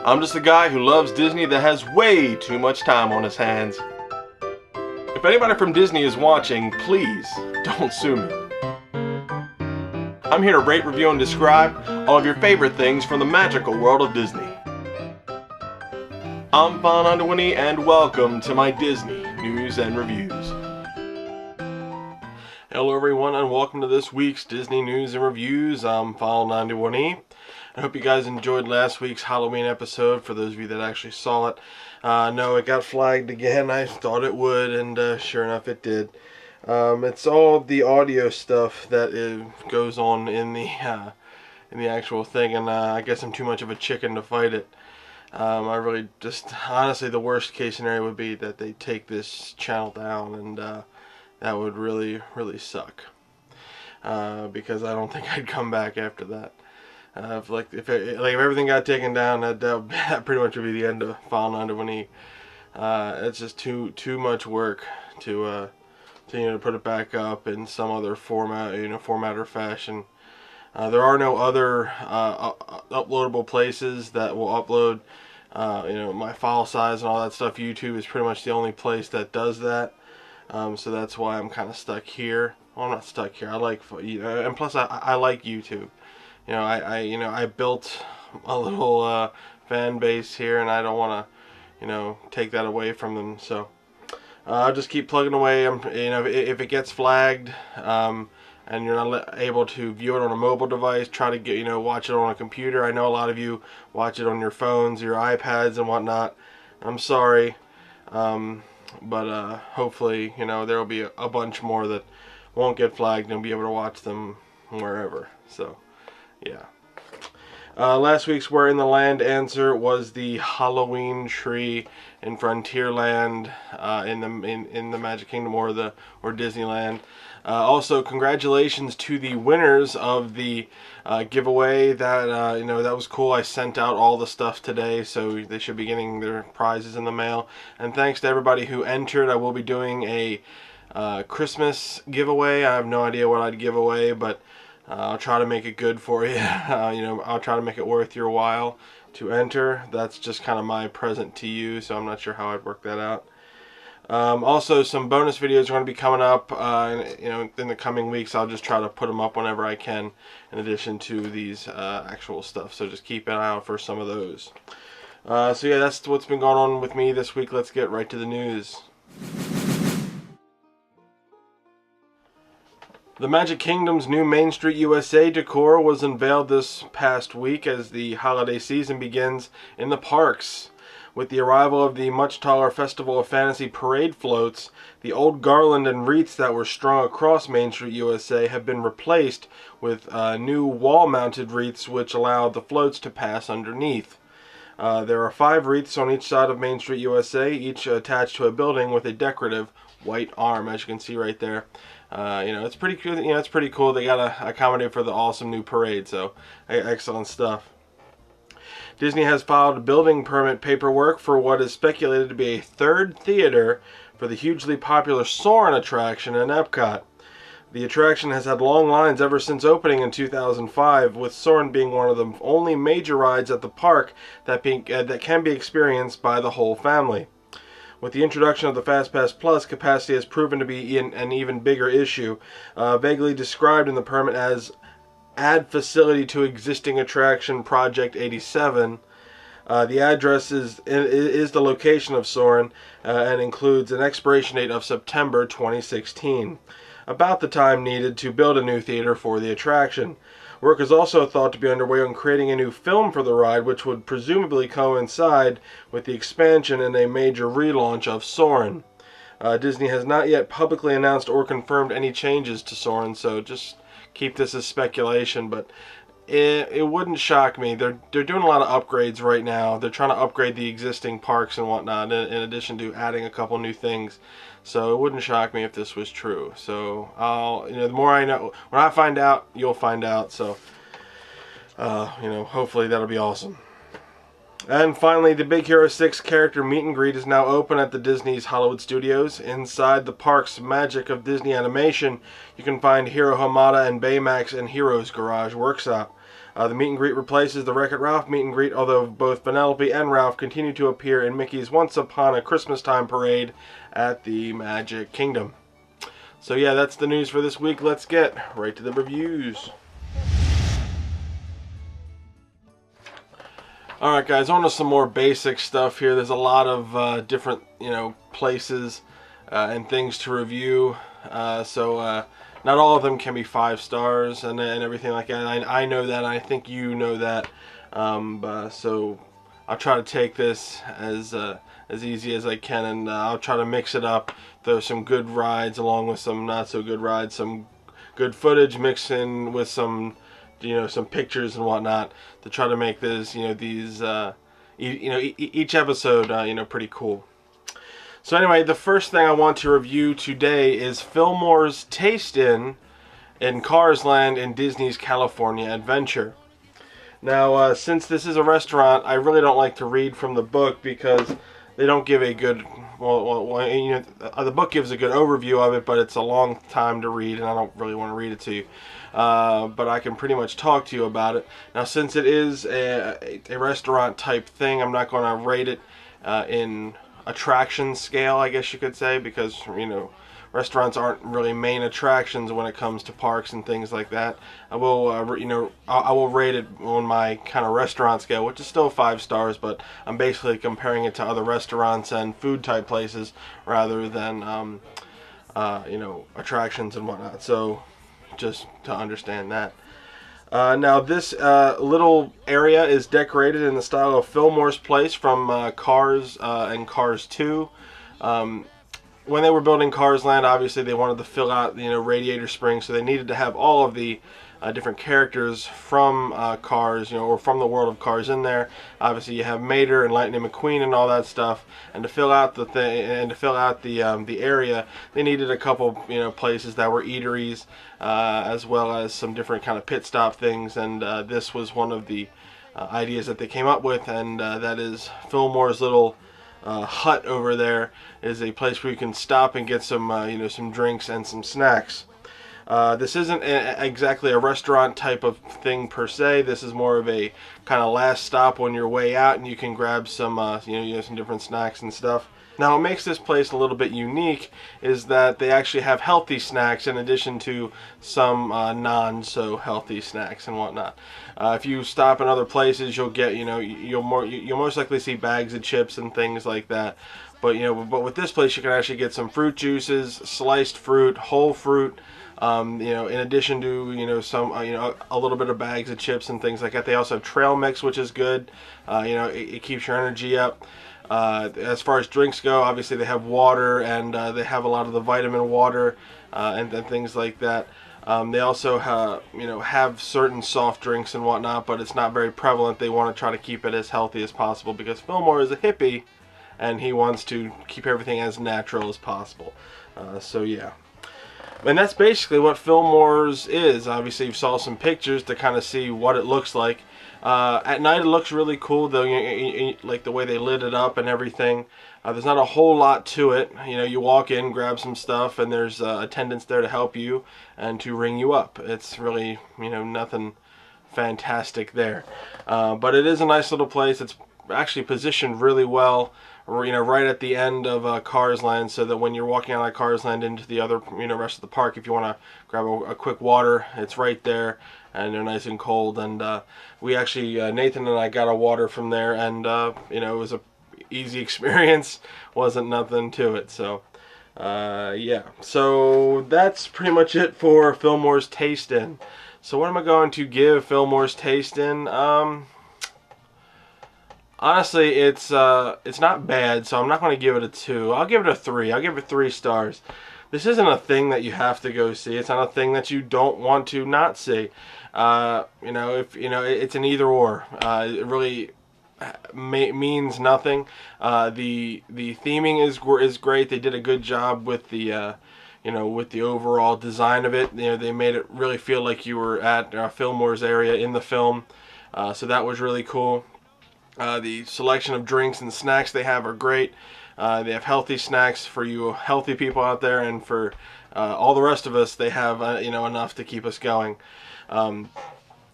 I'm just a guy who loves Disney that has way too much time on his hands. If anybody from Disney is watching, please don't sue me. I'm here to rate, review, and describe all of your favorite things from the magical world of Disney. I'm File91e and welcome to my Disney News and Reviews. Hello everyone and welcome to this week's Disney News and Reviews. I'm File91e. I hope you guys enjoyed last week's Halloween episode, for those of you that actually saw it. No, it got flagged again. I thought it would, and sure enough it did. It's all the audio stuff that goes on in the actual thing, and I guess I'm too much of a chicken to fight it. I really just, honestly, the worst case scenario would be that they take this channel down, and that would really, really suck. Because I don't think I'd come back after that. If everything got taken down, that pretty much would be the end of File91e. It's just too much work to put it back up in some other format or fashion. There are no other uploadable places that will upload my file size and all that stuff. YouTube is pretty much the only place that does that. So that's why I'm kind of stuck here. Well, I'm not stuck here. I like, and plus I like YouTube. I built a little fan base here, and I don't want to, take that away from them. So I'll just keep plugging away. If it gets flagged, and you're not able to view it on a mobile device, try to watch it on a computer. I know a lot of you watch it on your phones, your iPads, and whatnot. I'm sorry, but hopefully, there will be a bunch more that won't get flagged, and you'll be able to watch them wherever. So. Yeah. Last week's Where in the Land answer was the Halloween tree in Frontierland, in the Magic Kingdom or Disneyland. Also, congratulations to the winners of the giveaway. That that was cool. I sent out all the stuff today, so they should be getting their prizes in the mail. And thanks to everybody who entered. I will be doing a Christmas giveaway. I have no idea what I'd give away, but I'll try to make it good for you. I'll try to make it worth your while to enter. That's just kind of my present to you, so I'm not sure how I'd work that out. Also, some bonus videos are going to be coming up, in the coming weeks. I'll just try to put them up whenever I can, in addition to these actual stuff. So just keep an eye out for some of those. So yeah, that's what's been going on with me this week. Let's get right to the news. The Magic Kingdom's new Main Street USA decor was unveiled this past week as the holiday season begins in the parks. With the arrival of the much taller Festival of Fantasy parade floats, the old garland and wreaths that were strung across Main Street USA have been replaced with new wall-mounted wreaths which allow the floats to pass underneath. There are 5 wreaths on each side of Main Street USA, each attached to a building with a decorative white arm, as you can see right there. It's pretty cool. It's pretty cool. They gotta accommodate for the awesome new parade. So, excellent stuff. Disney has filed building permit paperwork for what is speculated to be a 3rd theater for the hugely popular Soarin' attraction in Epcot. The attraction has had long lines ever since opening in 2005, with Soarin' being one of the only major rides at the park that can be experienced by the whole family. With the introduction of the FastPass Plus, capacity has proven to be an even bigger issue. Vaguely described in the permit as add facility to existing attraction Project 87. The address is the location of Soarin' and includes an expiration date of September 2016, about the time needed to build a new theater for the attraction. Work is also thought to be underway on creating a new film for the ride, which would presumably coincide with the expansion and a major relaunch of Soarin'. Disney has not yet publicly announced or confirmed any changes to Soarin', so just keep this as speculation, but it wouldn't shock me. They're doing a lot of upgrades right now. They're trying to upgrade the existing parks and whatnot, in addition to adding a couple new things. So it wouldn't shock me if this was true. So the more I know, when I find out, you'll find out. So hopefully that'll be awesome. And finally, the Big Hero 6 character meet and greet is now open at the Disney's Hollywood Studios. Inside the park's Magic of Disney Animation, you can find Hiro Hamada and Baymax in Hiro's Garage Workshop. The meet and greet replaces the Wreck-It Ralph meet and greet, although both Vanellope and Ralph continue to appear in Mickey's Once Upon a Christmas Time parade at the Magic Kingdom. So yeah, that's the news for this week. Let's get right to the reviews. Alright guys, on to some more basic stuff here. There's a lot of different, places and things to review. Not all of them can be 5 stars and everything like that. I know that, and I think you know that. So I'll try to take this as easy as I can, and I'll try to mix it up. Throw some good rides along with some not so good rides, some good footage mixed in with some, some pictures and whatnot to try to make this, each episode, pretty cool. So anyway, the first thing I want to review today is Fillmore's Taste-In Cars Land in Disney's California Adventure. Now, since this is a restaurant, I really don't like to read from the book because they don't give a good, the book gives a good overview of it, but it's a long time to read, and I don't really want to read it to you. But I can pretty much talk to you about it. Now, since it is a restaurant type thing, I'm not going to rate it in attraction scale, I guess you could say, because restaurants aren't really main attractions when it comes to parks and things like that. I will I will rate it on my kind of restaurant scale, which is still 5 stars, but I'm basically comparing it to other restaurants and food type places rather than attractions and whatnot. So just to understand that. Now this little area is decorated in the style of Fillmore's place from Cars and Cars 2. When they were building Cars Land, obviously they wanted to fill out Radiator Springs, so they needed to have all of the different characters from Cars, or from the world of Cars in there. Obviously you have Mater and Lightning McQueen and all that stuff, and to fill out the area, they needed a couple places that were eateries, as well as some different kind of pit stop things, and this was one of the ideas that they came up with, and that is Fillmore's little hut over there is a place where you can stop and get some some drinks and some snacks. This isn't exactly a restaurant type of thing per se. This is more of a kind of last stop on your way out, and you can grab some some different snacks and stuff. Now, what makes this place a little bit unique is that they actually have healthy snacks in addition to some non-so-healthy snacks and whatnot. If you stop in other places, you'll get you'll most likely see bags of chips and things like that. But but with this place, you can actually get some fruit juices, sliced fruit, whole fruit. In addition to some a little bit of bags of chips and things like that. They also have trail mix, which is good. It keeps your energy up. As far as drinks go, obviously they have water, and they have a lot of the vitamin water and things like that. They also have certain soft drinks and whatnot, but it's not very prevalent. They want to try to keep it as healthy as possible because Fillmore is a hippie, and he wants to keep everything as natural as possible. So yeah. And that's basically what Fillmore's is. Obviously, you saw some pictures to kind of see what it looks like. At night, it looks really cool, though. Like the way they lit it up and everything. There's not a whole lot to it. You walk in, grab some stuff, and there's attendants there to help you and to ring you up. It's really, nothing fantastic there. But it is a nice little place. It's actually positioned really well, right at the end of Cars Land, so that when you're walking out of Cars Land into the other, rest of the park, if you want to grab a quick water, it's right there, and they're nice and cold. And we actually, Nathan and I got a water from there, and it was a easy experience. Wasn't nothing to it. So yeah, so that's pretty much it for Fillmore's Taste-In. So what am I going to give Fillmore's Taste-In? Honestly, it's not bad, so I'm not going to give it a 2. I'll give it a 3. I'll give it 3 stars. This isn't a thing that you have to go see. It's not a thing that you don't want to not see. It's an either or. It really means nothing. The theming is great. They did a good job with the with the overall design of it. They made it really feel like you were at Fillmore's area in the film. So that was really cool. The selection of drinks and snacks they have are great. They have healthy snacks for you healthy people out there, and for all the rest of us, they have enough to keep us going.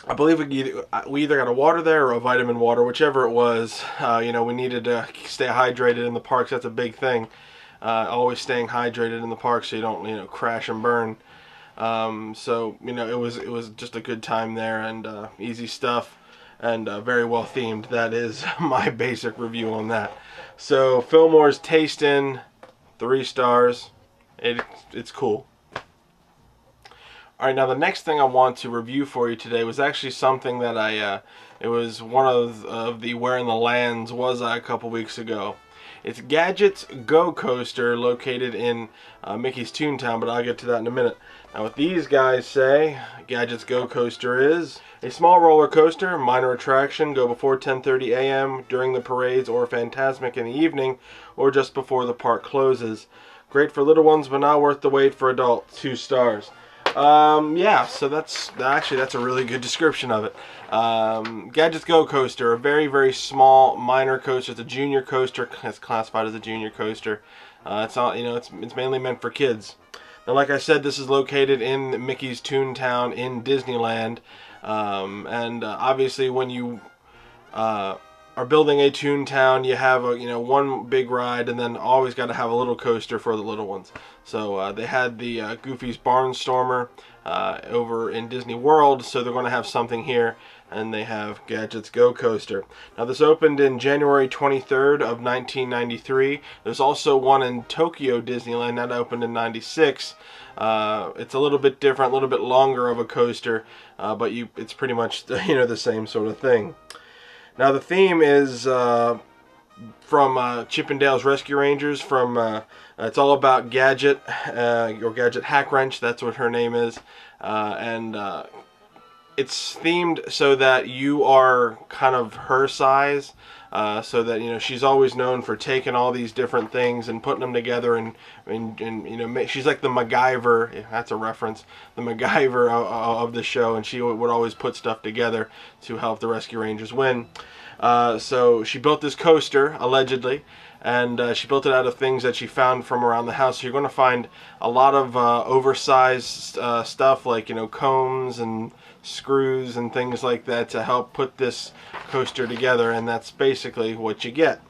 I believe we either got a water there or a vitamin water, whichever it was. We needed to stay hydrated in the parks. That's a big thing. Always staying hydrated in the park so you don't crash and burn. It was just a good time there, and easy stuff, and very well themed. That is my basic review on that. So Fillmore's Tastin', 3 stars. It's cool. Alright, now the next thing I want to review for you today was actually something that it was one of the Where in the Lands was I a couple weeks ago. It's Gadget's Go Coaster located in Mickey's Toontown, but I'll get to that in a minute. Now what these guys say, Gadget's Go Coaster is a small roller coaster, minor attraction, go before 10:30 a.m., during the parades, or Fantasmic in the evening, or just before the park closes. Great for little ones, but not worth the wait for adults. 2 stars. Yeah, so that's a really good description of it. Gadget's Go Coaster, a very, very small, minor coaster. It's a junior coaster. It's classified as a junior coaster. It's mainly meant for kids. Now, like I said, this is located in Mickey's Toontown in Disneyland, obviously when you are building a Toontown, you have one big ride, and then always got to have a little coaster for the little ones. So they had the Goofy's Barnstormer over in Disney World, so they're going to have something here, and they have Gadget's Go Coaster. Now this opened in January 23rd of 1993. There's also one in Tokyo Disneyland that opened in '96. It's a little bit different, a little bit longer of a coaster, but it's pretty much the same sort of thing. Now the theme is from Chip 'n Dale's Rescue Rangers. It's all about Gadget, or Gadget Hack Wrench. That's what her name is, it's themed so that you are kind of her size, so that she's always known for taking all these different things and putting them together, and she's like the MacGyver. Yeah, that's a reference. The MacGyver of the show, and she would always put stuff together to help the Rescue Rangers win. So she built this coaster, allegedly, and she built it out of things that she found from around the house. So you're going to find a lot of oversized stuff like combs and screws and things like that to help put this coaster together, and that's basically what you get.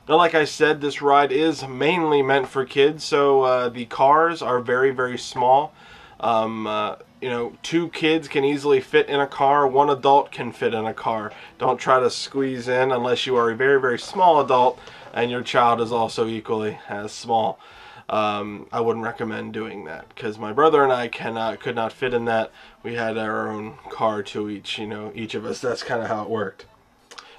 Now, like I said, this ride is mainly meant for kids, so the cars are very, very small. 2 kids can easily fit in a car. 1 adult can fit in a car. Don't try to squeeze in unless you are a very, very small adult and your child is also equally as small. I wouldn't recommend doing that, because my brother and I could not fit in that. We had our own car to each of us. That's kind of how it worked.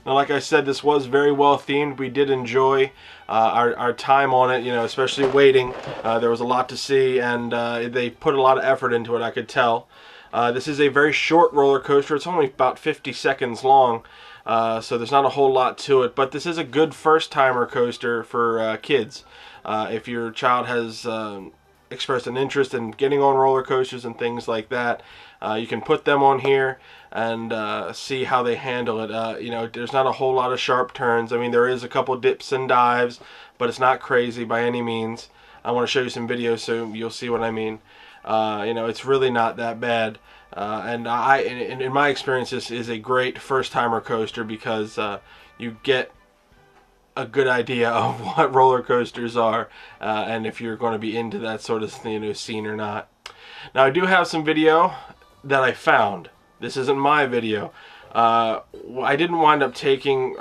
Now, like I said, this was very well themed. We did enjoy our time on it, especially waiting. There was a lot to see, and they put a lot of effort into it, I could tell. This is a very short roller coaster. It's only about 50 seconds long, so there's not a whole lot to it. But this is a good first-timer coaster for kids. If your child has expressed an interest in getting on roller coasters and things like that, you can put them on here and see how they handle it. There's not a whole lot of sharp turns. I mean, there is a couple dips and dives, but it's not crazy by any means. I want to show you some videos so you'll see what I mean. It's really not that bad. In my experience, this is a great first-timer coaster because you get a good idea of what roller coasters are, and if you're going to be into that sort of scene or not. Now, I do have some video that I found. This isn't my video. I didn't wind up taking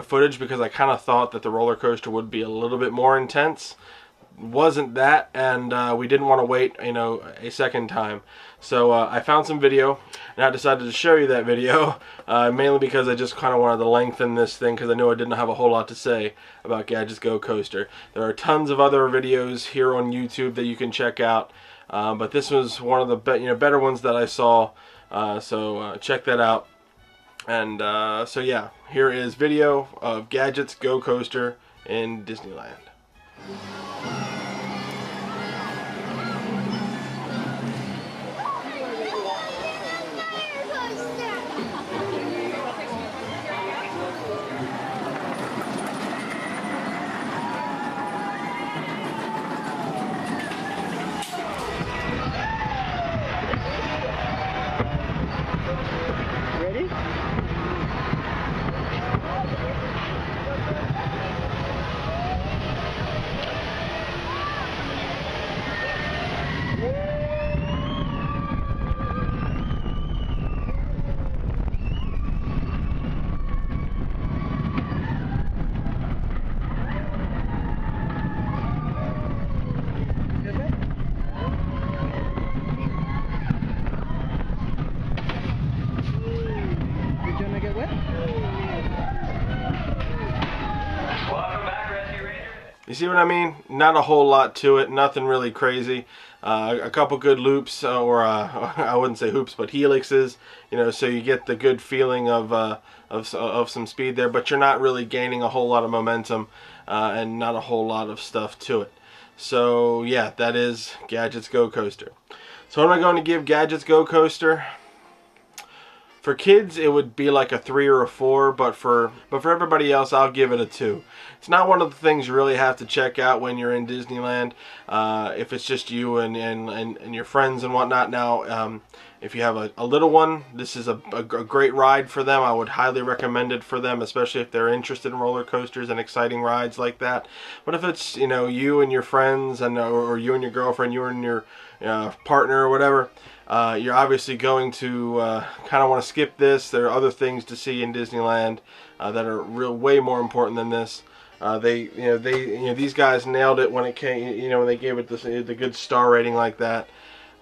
footage because I kind of thought that the roller coaster would be a little bit more intense. Wasn't that, and we didn't want to wait a second time. So I found some video, and I decided to show you that video, mainly because I just kind of wanted to lengthen this thing, because I knew I didn't have a whole lot to say about Gadget's Go Coaster. There are tons of other videos here on YouTube that you can check out, but this was one of the better ones that I saw, so check that out. And so yeah, here is video of Gadget's Go Coaster in Disneyland. You see what I mean? Not a whole lot to it. Nothing really crazy. A couple good loops, or I wouldn't say hoops, but helixes. You know, so you get the good feeling of some speed there, but you're not really gaining a whole lot of momentum, and not a whole lot of stuff to it. So yeah, that is Gadget's Go Coaster. So what am I going to give Gadget's Go Coaster? For kids, it would be like a 3 or a 4, but for everybody else, I'll give it a 2. It's not one of the things you really have to check out when you're in Disneyland, if it's just you and your friends and whatnot. Now, if you have a little one, this is a great ride for them. I would highly recommend it for them, especially if they're interested in roller coasters and exciting rides like that. But if it's, you know, you and your friends, and or you and your girlfriend, you and your partner or whatever, you're obviously going to kind of want to skip this. There are other things to see in Disneyland that are way more important than this. These guys nailed it when it came. You know, when they gave it the good star rating like that.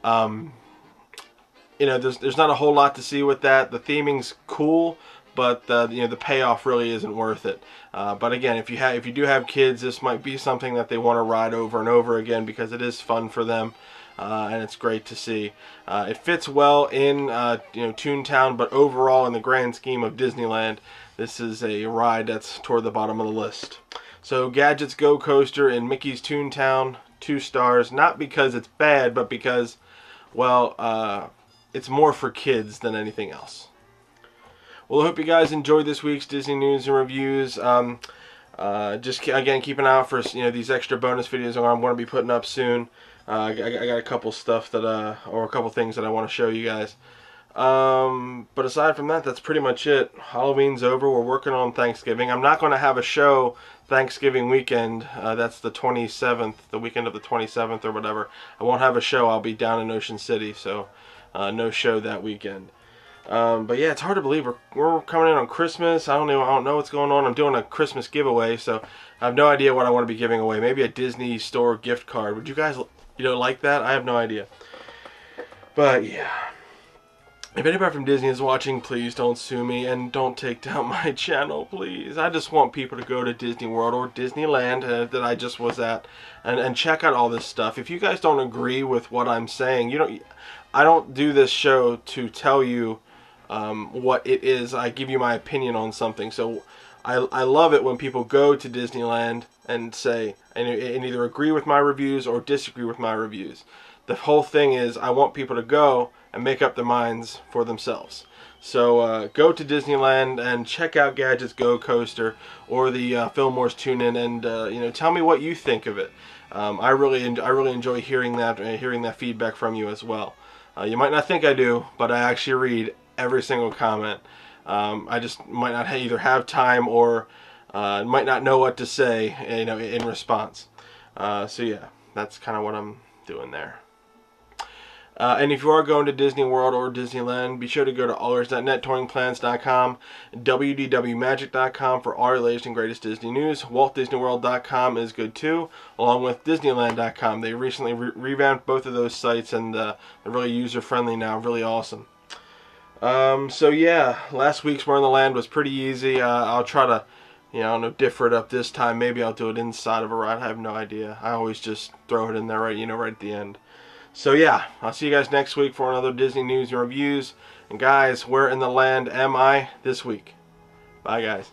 You know, there's not a whole lot to see with that. The theming's cool, but the payoff really isn't worth it. But again, if you do have kids, this might be something that they want to ride over and over again, because it is fun for them. And it's great to see. It fits well in Toontown, but overall, in the grand scheme of Disneyland, this is a ride that's toward the bottom of the list. So Gadget's Go Coaster in Mickey's Toontown, 2 stars. Not because it's bad, but because, well, it's more for kids than anything else. Well, I hope you guys enjoyed this week's Disney News and Reviews. Just again, keep an eye out for these extra bonus videos I'm going to be putting up soon. I got a couple stuff that or a couple things that I want to show you guys. But aside from that, that's pretty much it. Halloween's over. We're working on Thanksgiving. I'm not going to have a show Thanksgiving weekend. That's the 27th, the weekend of the 27th or whatever. I won't have a show. I'll be down in Ocean City, so no show that weekend. But yeah, it's hard to believe we're coming in on Christmas. I don't know what's going on. I'm doing a Christmas giveaway, so I have no idea what I want to be giving away. Maybe a Disney Store gift card. Would you guys like that? I have no idea. But yeah, if anybody from Disney is watching, please don't sue me and don't take down my channel, please. I just want people to go to Disney World or Disneyland that I just was at and check out all this stuff. If you guys don't agree with what I'm saying, I don't do this show to tell you what it is. I give you my opinion on something. So I love it when people go to Disneyland and say and either agree with my reviews or disagree with my reviews. The whole thing is I want people to go and make up their minds for themselves. So go to Disneyland and check out Gadget's Go Coaster or the Fillmore's Tune In, and tell me what you think of it. I really enjoy hearing that feedback from you as well. You might not think I do, but I actually read every single comment. I just might not either have time or might not know what to say, in response. So yeah, that's kind of what I'm doing there. And if you are going to Disney World or Disneyland, be sure to go to allers.net, touringplans.com, wdwmagic.com for all your latest and greatest Disney news. WaltDisneyWorld.com is good too, along with Disneyland.com. They recently revamped both of those sites, and they're really user-friendly now, really awesome. So yeah, last week's Where in the Land was pretty easy. I'll try to, differ it up this time. Maybe I'll do it inside of a ride. I have no idea. I always just throw it in there right at the end. So yeah, I'll see you guys next week for another Disney News and Reviews. And guys, where in the land am I this week? Bye guys.